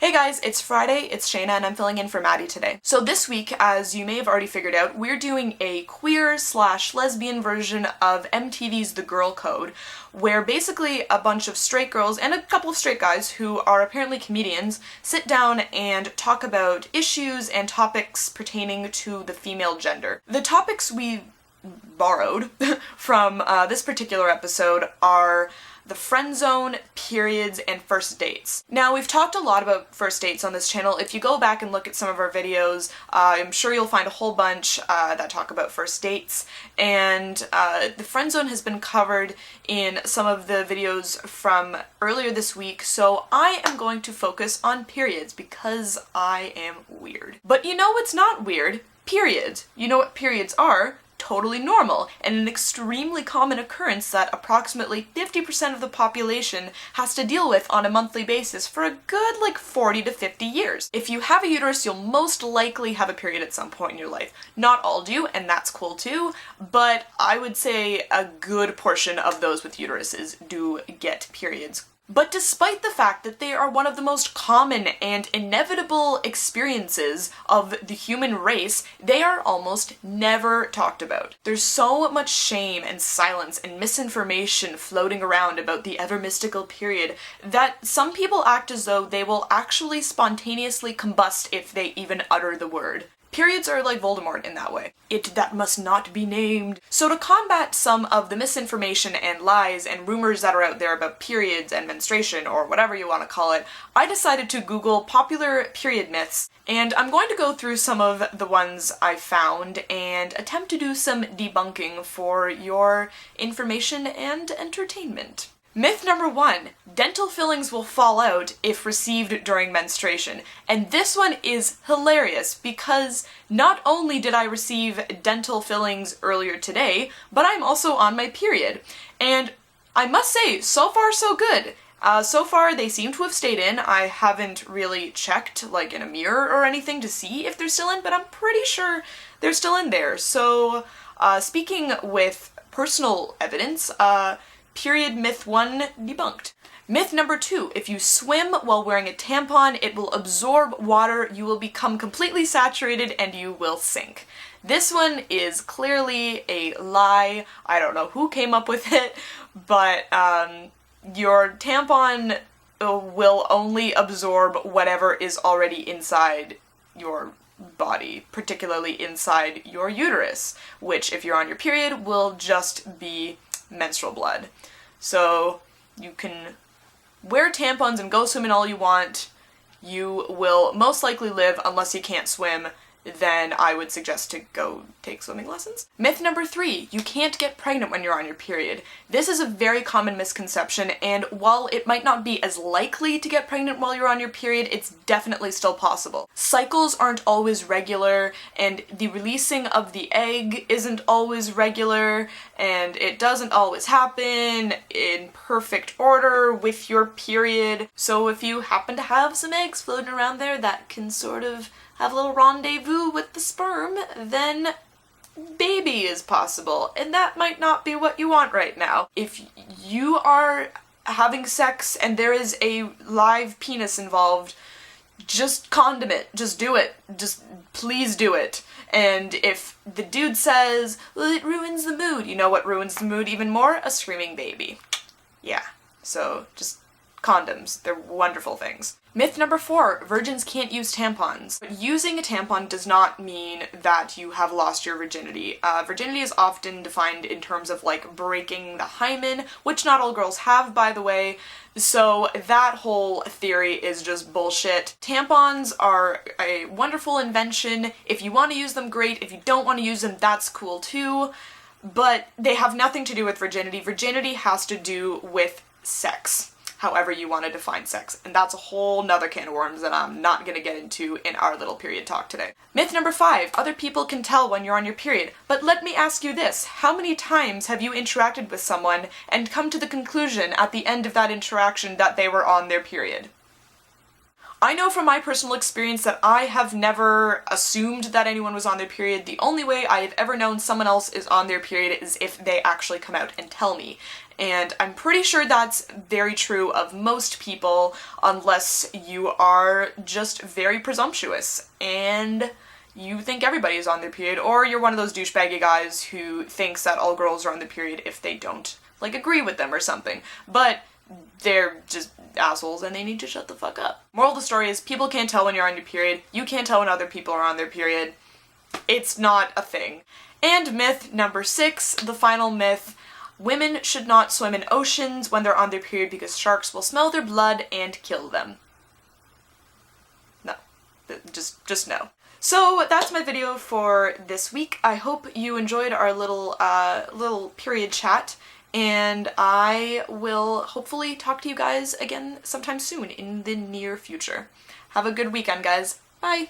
Hey guys, it's Friday, it's Shayna, and I'm filling in for Maddie today. So this week, as you may have already figured out, we're doing a queer/lesbian version of MTV's The Girl Code, where basically a bunch of straight girls and a couple of straight guys who are apparently comedians sit down and talk about issues and topics pertaining to the female gender. The topics we borrowed from this particular episode are the friend zone, periods, and first dates. Now, we've talked a lot about first dates on this channel. If you go back and look at some of our videos, I'm sure you'll find a whole bunch that talk about first dates, and the friend zone has been covered in some of the videos from earlier this week, so I am going to focus on periods because I am weird. But you know what's not weird? Periods. You know what periods are? Totally normal, and an extremely common occurrence that approximately 50% of the population has to deal with on a monthly basis for a good 40 to 50 years. If you have a uterus, you'll most likely have a period at some point in your life. Not all do, and that's cool too, but I would say a good portion of those with uteruses do get periods. But despite the fact that they are one of the most common and inevitable experiences of the human race, they are almost never talked about. There's so much shame and silence and misinformation floating around about the ever mystical period that some people act as though they will actually spontaneously combust if they even utter the word. Periods are like Voldemort in that way. It that must not be named. So to combat some of the misinformation and lies and rumors that are out there about periods and menstruation, or whatever you want to call it, I decided to Google popular period myths, and I'm going to go through some of the ones I found and attempt to do some debunking for your information and entertainment. Myth number 1, dental fillings will fall out if received during menstruation. And this one is hilarious because not only did I receive dental fillings earlier today, but I'm also on my period. And I must say, so far so good. So far they seem to have stayed in. I haven't really checked in a mirror or anything to see if they're still in, but I'm pretty sure they're still in there. So speaking with personal evidence, period myth 1 debunked. Myth number 2, if you swim while wearing a tampon, it will absorb water, you will become completely saturated, and you will sink. This one is clearly a lie. I don't know who came up with it, but your tampon will only absorb whatever is already inside your body, particularly inside your uterus, which, if you're on your period, will just be menstrual blood. So you can wear tampons and go swimming all you want. You will most likely live unless you can't swim. Then I would suggest to go take swimming lessons. Myth number 3, you can't get pregnant when you're on your period. This is a very common misconception, and while it might not be as likely to get pregnant while you're on your period, it's definitely still possible. Cycles aren't always regular, and the releasing of the egg isn't always regular, and it doesn't always happen in perfect order with your period. So if you happen to have some eggs floating around there that can sort of have a little rendezvous with the sperm, then baby is possible, and that might not be what you want right now. If you are having sex and there is a live penis involved, just condom it, just do it, just please do it. And if the dude says, well, it ruins the mood, you know what ruins the mood even more? A screaming baby. Yeah, so just condoms, they're wonderful things. Myth number 4, virgins can't use tampons. Using a tampon does not mean that you have lost your virginity. Virginity is often defined in terms of breaking the hymen, which not all girls have, by the way, so that whole theory is just bullshit. Tampons are a wonderful invention. If you want to use them, great. If you don't want to use them, that's cool too, but they have nothing to do with virginity. Virginity has to do with sex, however you want to define sex. And that's a whole nother can of worms that I'm not going to get into in our little period talk today. Myth number 5, other people can tell when you're on your period. But let me ask you this, how many times have you interacted with someone and come to the conclusion at the end of that interaction that they were on their period? I know from my personal experience that I have never assumed that anyone was on their period. The only way I have ever known someone else is on their period is if they actually come out and tell me. And I'm pretty sure that's very true of most people, unless you are just very presumptuous and you think everybody is on their period, or you're one of those douchebaggy guys who thinks that all girls are on their period if they don't, like, agree with them or something. But they're just assholes and they need to shut the fuck up. Moral of the story is, people can't tell when you're on your period. You can't tell when other people are on their period. It's not a thing. And myth number 6, the final myth: women should not swim in oceans when they're on their period because sharks will smell their blood and kill them. No. Just no. So that's my video for this week. I hope you enjoyed our little period chat, and I will hopefully talk to you guys again sometime soon in the near future. Have a good weekend, guys. Bye!